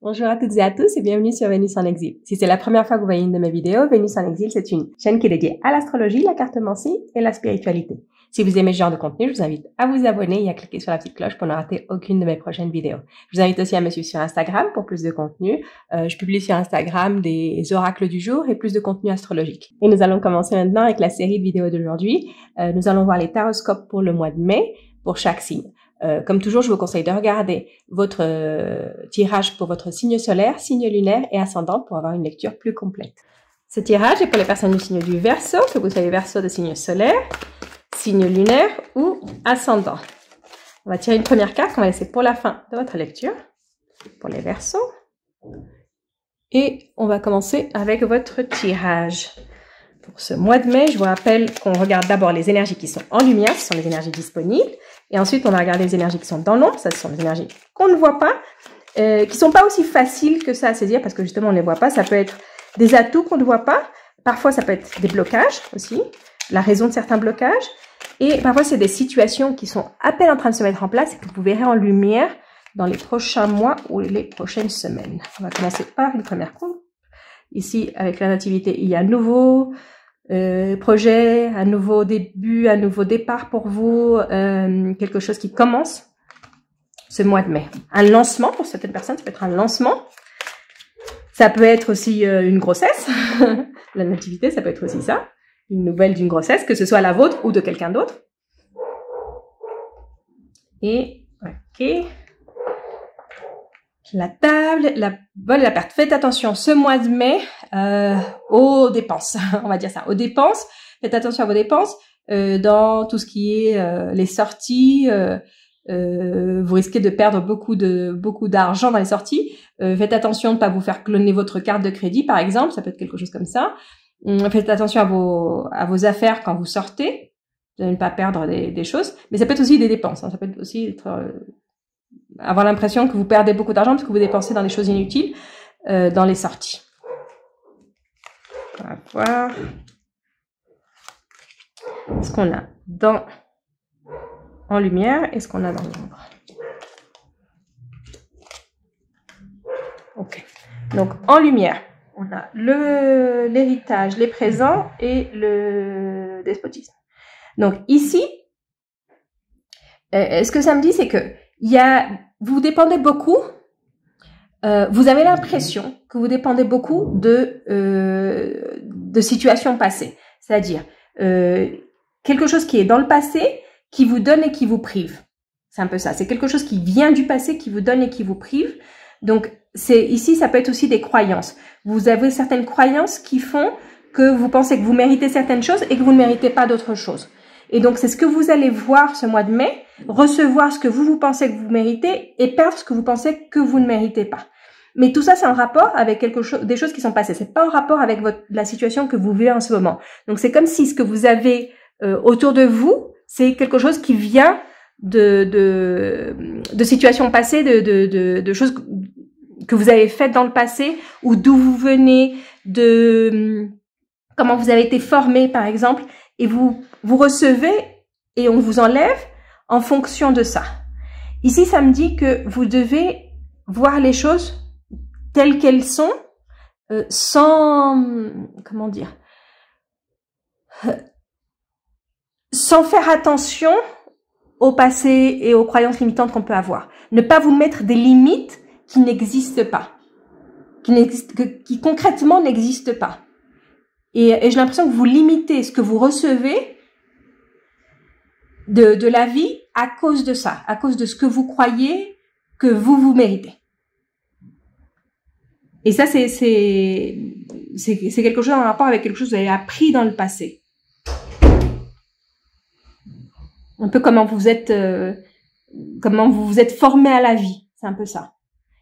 Bonjour à toutes et à tous et bienvenue sur Vénus en exil. Si c'est la première fois que vous voyez une de mes vidéos, Vénus en exil, c'est une chaîne qui est dédiée à l'astrologie, la cartomancie et la spiritualité. Si vous aimez ce genre de contenu, je vous invite à vous abonner et à cliquer sur la petite cloche pour ne rater aucune de mes prochaines vidéos. Je vous invite aussi à me suivre sur Instagram pour plus de contenu. Je publie sur Instagram des oracles du jour et plus de contenu astrologique. Et nous allons commencer maintenant avec la série de vidéos d'aujourd'hui. Nous allons voir les taroscopes pour le mois de mai pour chaque signe. Comme toujours, je vous conseille de regarder votre tirage pour votre signe solaire, signe lunaire et ascendant pour avoir une lecture plus complète. Ce tirage est pour les personnes du signe du Verseau, que vous soyez Verseau de signe solaire, signe lunaire ou ascendant. On va tirer une première carte qu'on va laisser pour la fin de votre lecture, pour les Verseaux. Et on va commencer avec votre tirage. Pour ce mois de mai, je vous rappelle qu'on regarde d'abord les énergies qui sont en lumière, ce sont les énergies disponibles. Et ensuite, on va regarder les énergies qui sont dans l'ombre, ça ce sont les énergies qu'on ne voit pas, qui sont pas aussi faciles que ça à saisir parce que justement on ne les voit pas. Ça peut être des atouts qu'on ne voit pas, parfois ça peut être des blocages aussi, la raison de certains blocages. Et parfois c'est des situations qui sont à peine en train de se mettre en place et que vous verrez en lumière dans les prochains mois ou les prochaines semaines. On va commencer par une première coupe. Ici, avec la nativité, il y a nouveau projet, un nouveau début, un nouveau départ pour vous, quelque chose qui commence ce mois de mai. Un lancement pour certaines personnes, ça peut être un lancement. Ça peut être aussi une grossesse. La nativité, ça peut être aussi ça. Une nouvelle d'une grossesse, que ce soit la vôtre ou de quelqu'un d'autre. Et, ok. La table, la bonne et la perte. Faites attention ce mois de mai aux dépenses, on va dire ça, aux dépenses. Faites attention à vos dépenses dans tout ce qui est les sorties. Vous risquez de perdre beaucoup d'argent dans les sorties. Faites attention de ne pas vous faire cloner votre carte de crédit, par exemple. Ça peut être quelque chose comme ça. Faites attention à vos affaires quand vous sortez, de ne pas perdre des choses. Mais ça peut être aussi des dépenses. Hein. Ça peut être aussi être avoir l'impression que vous perdez beaucoup d'argent parce que vous dépensez dans des choses inutiles dans les sorties. On va voir ce qu'on a en lumière et ce qu'on a dans l'ombre. Ok. Donc en lumière, on a l'héritage, les présents et le despotisme. Donc ici, ce que ça me dit, c'est que vous dépendez beaucoup, vous avez l'impression que vous dépendez beaucoup de situations passées. C'est-à-dire, quelque chose qui est dans le passé, qui vous donne et qui vous prive. C'est un peu ça. C'est quelque chose qui vient du passé, qui vous donne et qui vous prive. Donc, ici, ça peut être aussi des croyances. Vous avez certaines croyances qui font que vous pensez que vous méritez certaines choses et que vous ne méritez pas d'autres choses. Et donc, c'est ce que vous allez voir ce mois de mai, recevoir ce que vous pensez que vous méritez et perdre ce que vous pensez que vous ne méritez pas. Mais tout ça, c'est en rapport avec des choses qui sont passées. C'est pas en rapport avec la situation que vous vivez en ce moment. Donc, c'est comme si ce que vous avez autour de vous, c'est quelque chose qui vient de situations passées, de choses que vous avez faites dans le passé ou d'où vous venez, comment vous avez été formé, par exemple. Et vous recevez et on vous enlève en fonction de ça. Ici, ça me dit que vous devez voir les choses telles qu'elles sont, sans, comment dire, sans faire attention au passé et aux croyances limitantes qu'on peut avoir. Ne pas vous mettre des limites qui n'existent pas, qui concrètement n'existent pas. Et j'ai l'impression que vous limitez ce que vous recevez de la vie à cause de ça, à cause de ce que vous croyez que vous méritez. Et ça, c'est quelque chose en rapport avec quelque chose que vous avez appris dans le passé. Un peu comment vous vous êtes formé à la vie. C'est un peu ça.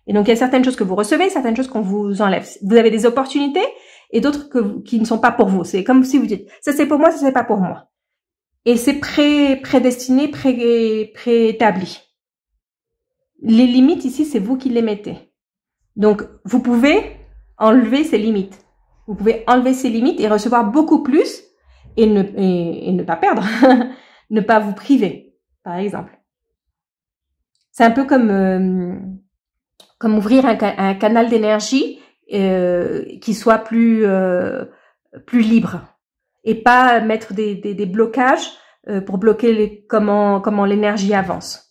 Et donc, il y a certaines choses que vous recevez, certaines choses qu'on vous enlève. Vous avez des opportunités et d'autres qui ne sont pas pour vous. C'est comme si vous dites, ça c'est pour moi, ça c'est pas pour moi. Et c'est prédestiné, préétabli. Les limites ici, c'est vous qui les mettez. Donc, vous pouvez enlever ces limites. Vous pouvez enlever ces limites et recevoir beaucoup plus et ne pas perdre. Ne pas vous priver, par exemple. C'est un peu comme comme ouvrir un canal d'énergie qui soit plus libre et pas mettre des blocages pour bloquer comment l'énergie avance.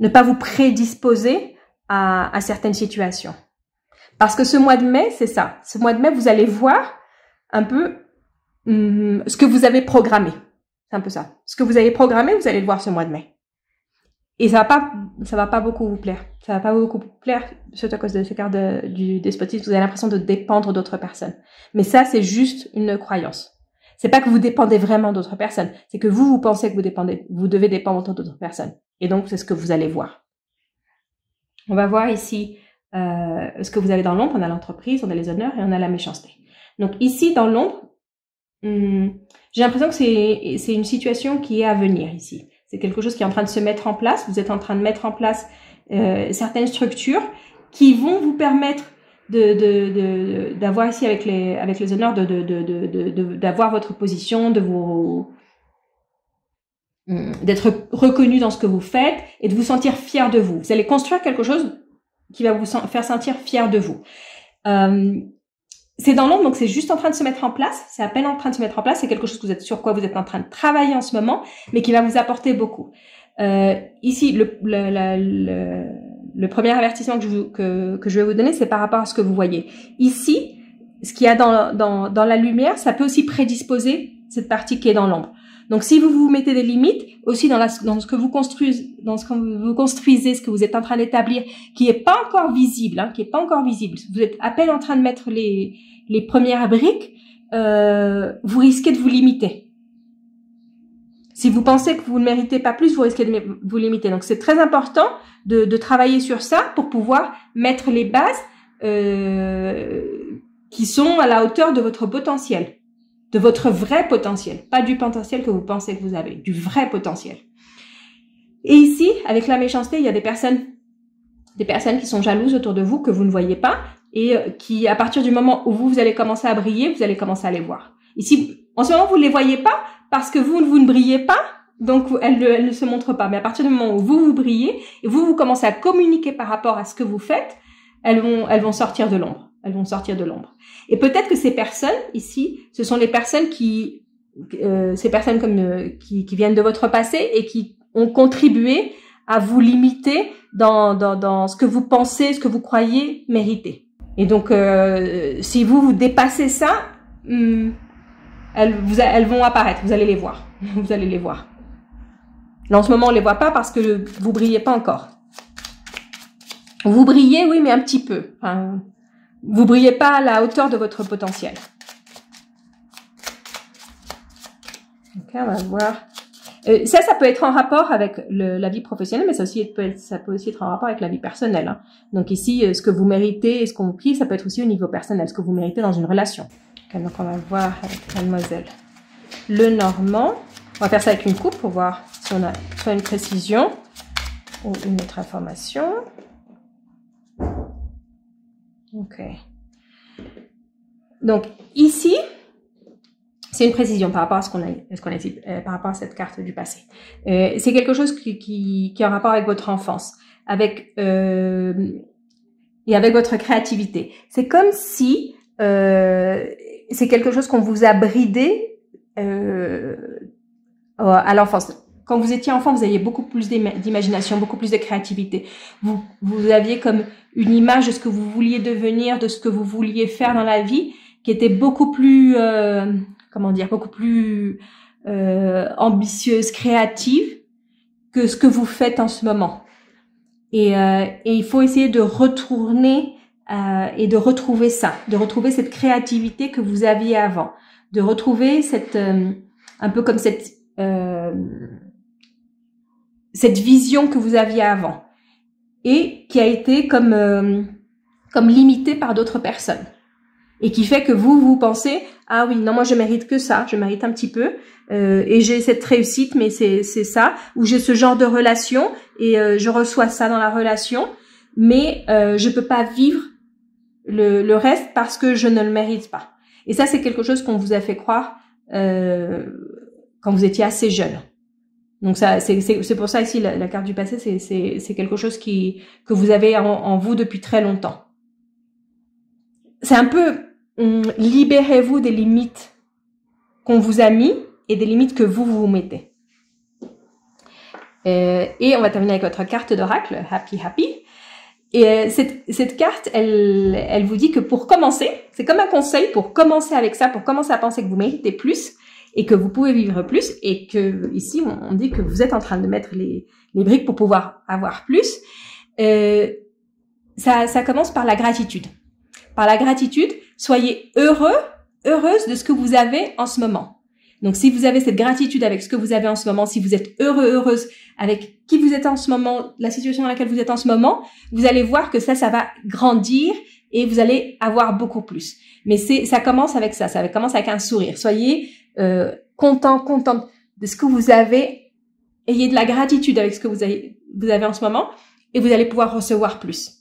Ne pas vous prédisposer à certaines situations. Parce que ce mois de mai, c'est ça. Ce mois de mai, vous allez voir un peu ce que vous avez programmé. C'est un peu ça. Ce que vous avez programmé, vous allez le voir ce mois de mai. Et ça va pas beaucoup vous plaire. Ça va pas beaucoup vous plaire, surtout à cause de ce quart du despotisme. Vous avez l'impression de dépendre d'autres personnes. Mais ça, c'est juste une croyance. C'est pas que vous dépendez vraiment d'autres personnes. C'est que vous pensez que vous devez dépendre d'autres personnes. Et donc, c'est ce que vous allez voir. On va voir ici ce que vous avez dans l'ombre. On a l'entreprise, on a les honneurs et on a la méchanceté. Donc ici, dans l'ombre, j'ai l'impression que c'est une situation qui est à venir ici. C'est quelque chose qui est en train de se mettre en place. Vous êtes en train de mettre en place certaines structures qui vont vous permettre d'avoir ici avec les honneurs d'avoir votre position, d'être reconnu dans ce que vous faites et de vous sentir fier de vous. Vous allez construire quelque chose qui va vous faire sentir fier de vous. C'est dans l'ombre, donc c'est juste en train de se mettre en place. C'est à peine en train de se mettre en place. C'est quelque chose sur quoi vous êtes en train de travailler en ce moment, mais qui va vous apporter beaucoup. Ici, le premier avertissement que je vais vous donner, c'est par rapport à ce que vous voyez. Ici, ce qu'il y a dans la lumière, ça peut aussi prédisposer cette partie qui est dans l'ombre. Donc, si vous mettez des limites, aussi dans ce que vous construisez, ce que vous êtes en train d'établir, qui est pas encore visible, vous êtes à peine en train de mettre les premières briques, vous risquez de vous limiter. Si vous pensez que vous ne méritez pas plus, vous risquez de vous limiter. Donc, c'est très important de travailler sur ça pour pouvoir mettre les bases qui sont à la hauteur de votre potentiel. De votre vrai potentiel, pas du potentiel que vous pensez que vous avez, du vrai potentiel. Et ici, avec la méchanceté, il y a des personnes qui sont jalouses autour de vous, que vous ne voyez pas, et qui, à partir du moment où vous allez commencer à briller, vous allez commencer à les voir. Ici, en ce moment, vous ne les voyez pas, parce que vous ne brillez pas, donc elles ne se montrent pas. Mais à partir du moment où vous brillez, et vous commencez à communiquer par rapport à ce que vous faites, elles vont sortir de l'ombre. Elles vont sortir de l'ombre. Et peut-être que ces personnes ici, ce sont les personnes qui viennent de votre passé et qui ont contribué à vous limiter dans ce que vous pensez, ce que vous croyez mériter. Et donc, si vous dépassez ça, elles vont apparaître. Vous allez les voir. Vous allez les voir. Là, en ce moment, on les voit pas parce que vous brillez pas encore. Vous brillez, oui, mais un petit peu. Enfin, vous brillez pas à la hauteur de votre potentiel. Ok, on va voir. Ça peut être en rapport avec la vie professionnelle, mais ça peut aussi être en rapport avec la vie personnelle. Hein. Donc ici, ce que vous méritez et ce qu'on vous prie, ça peut être aussi au niveau personnel, ce que vous méritez dans une relation. Okay, donc on va voir avec Mademoiselle Lenormand. On va faire ça avec une coupe pour voir si on a soit une précision ou une autre information. Ok. Donc ici, c'est une précision par rapport à ce qu'on a dit, par rapport à cette carte du passé. C'est quelque chose qui est en rapport avec votre enfance, et avec votre créativité. C'est comme si c'est quelque chose qu'on vous a bridé à l'enfance. Quand vous étiez enfant, vous aviez beaucoup plus d'imagination, beaucoup plus de créativité. Vous aviez comme une image de ce que vous vouliez devenir, de ce que vous vouliez faire dans la vie, qui était beaucoup plus, beaucoup plus ambitieuse, créative que ce que vous faites en ce moment. Et il faut essayer de retourner et de retrouver ça, de retrouver cette créativité que vous aviez avant, de retrouver cette un peu comme cette vision que vous aviez avant et qui a été comme limitée par d'autres personnes et qui fait que vous pensez ah oui non moi je mérite que ça, je mérite un petit peu et j'ai cette réussite mais c'est ça, ou j'ai ce genre de relation et je reçois ça dans la relation mais je peux pas vivre le reste parce que je ne le mérite pas. Et ça c'est quelque chose qu'on vous a fait croire quand vous étiez assez jeune. Donc ça, c'est pour ça ici la carte du passé, c'est quelque chose que vous avez en vous depuis très longtemps. C'est un peu libérez-vous des limites qu'on vous a mis et des limites que vous mettez. Et on va terminer avec votre carte d'oracle, Happy Happy. Et cette carte, elle vous dit que pour commencer, c'est comme un conseil pour commencer avec ça, pour commencer à penser que vous méritez plus et que vous pouvez vivre plus et que ici on dit que vous êtes en train de mettre les briques pour pouvoir avoir plus. Ça commence par la gratitude. Par la gratitude, soyez heureuse de ce que vous avez en ce moment. Donc, si vous avez cette gratitude avec ce que vous avez en ce moment, si vous êtes heureuse avec qui vous êtes en ce moment, la situation dans laquelle vous êtes en ce moment, vous allez voir que ça va grandir et vous allez avoir beaucoup plus. Mais ça commence avec ça commence avec un sourire. Soyez contente de ce que vous avez. Ayez de la gratitude avec ce que vous avez en ce moment et vous allez pouvoir recevoir plus.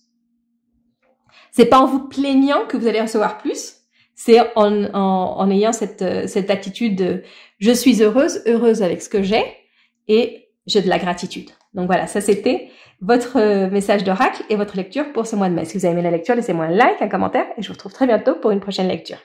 C'est pas en vous plaignant que vous allez recevoir plus. C'est en ayant cette attitude de je suis heureuse avec ce que j'ai et j'ai de la gratitude. Donc voilà, ça c'était votre message d'oracle et votre lecture pour ce mois de mai. Si vous avez aimé la lecture, laissez-moi un like, un commentaire et je vous retrouve très bientôt pour une prochaine lecture.